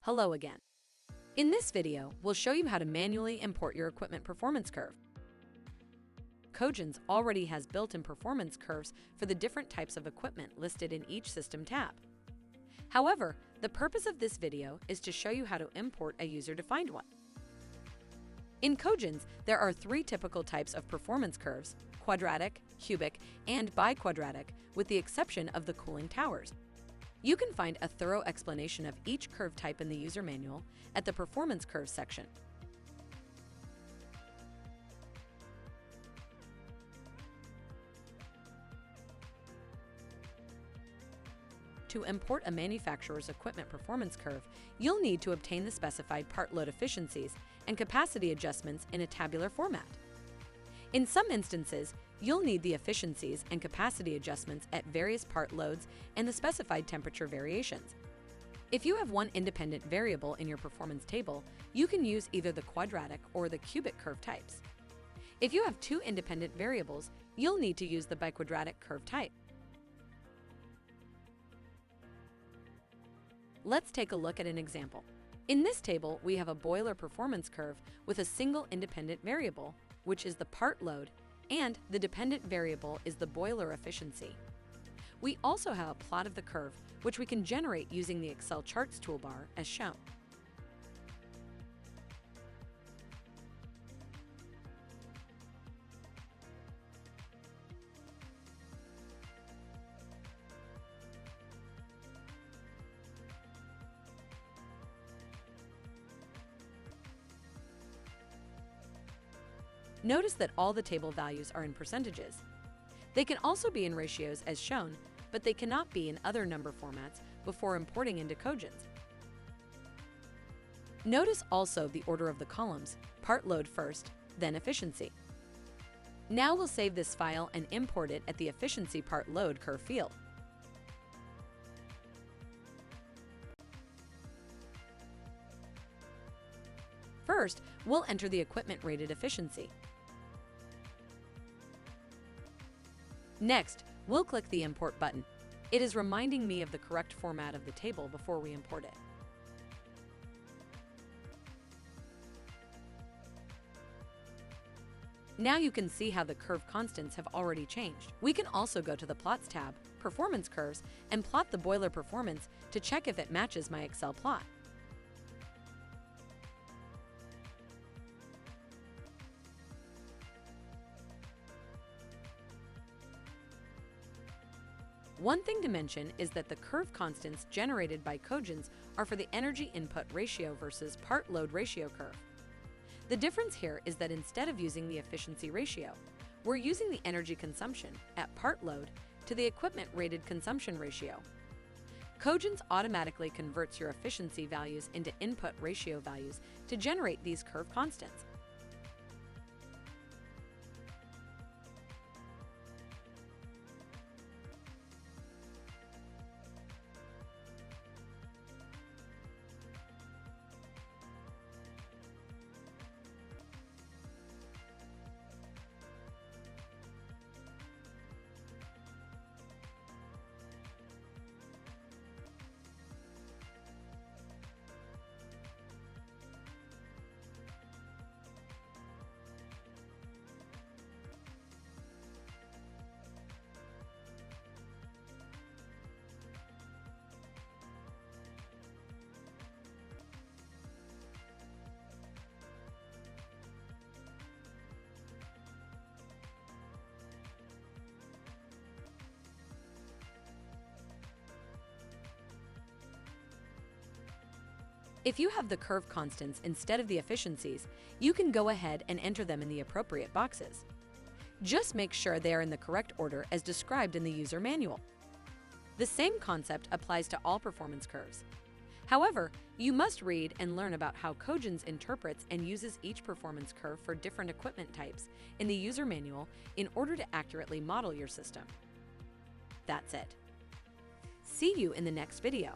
Hello again. In this video, we'll show you how to manually import your equipment performance curve. CogenS already has built-in performance curves for the different types of equipment listed in each system tab. However, the purpose of this video is to show you how to import a user-defined one. In CogenS, there are three typical types of performance curves: quadratic, cubic, and biquadratic, with the exception of the cooling towers. You can find a thorough explanation of each curve type in the user manual at the Performance Curves section. To import a manufacturer's equipment performance curve, you'll need to obtain the specified part load efficiencies and capacity adjustments in a tabular format. In some instances, you'll need the efficiencies and capacity adjustments at various part loads and the specified temperature variations. If you have one independent variable in your performance table, you can use either the quadratic or the cubic curve types. If you have two independent variables, you'll need to use the biquadratic curve type. Let's take a look at an example. In this table, we have a boiler performance curve with a single independent variable, which is the part load, and the dependent variable is the boiler efficiency. We also have a plot of the curve, which we can generate using the Excel Charts toolbar as shown. Notice that all the table values are in percentages. They can also be in ratios as shown, but they cannot be in other number formats before importing into CogenS. Notice also the order of the columns: part load first, then efficiency. Now we'll save this file and import it at the efficiency part load curve field. First, we'll enter the equipment rated efficiency. Next, we'll click the Import button. It is reminding me of the correct format of the table before we import it. Now you can see how the curve constants have already changed. We can also go to the Plots tab, Performance Curves, and plot the boiler performance to check if it matches my Excel plot. One thing to mention is that the curve constants generated by CogenS are for the energy input ratio versus part load ratio curve. The difference here is that instead of using the efficiency ratio, we're using the energy consumption at part load to the equipment rated consumption ratio. CogenS automatically converts your efficiency values into input ratio values to generate these curve constants. If you have the curve constants instead of the efficiencies, you can go ahead and enter them in the appropriate boxes. Just make sure they are in the correct order as described in the user manual. The same concept applies to all performance curves. However, you must read and learn about how CogenS interprets and uses each performance curve for different equipment types in the user manual in order to accurately model your system. That's it. See you in the next video.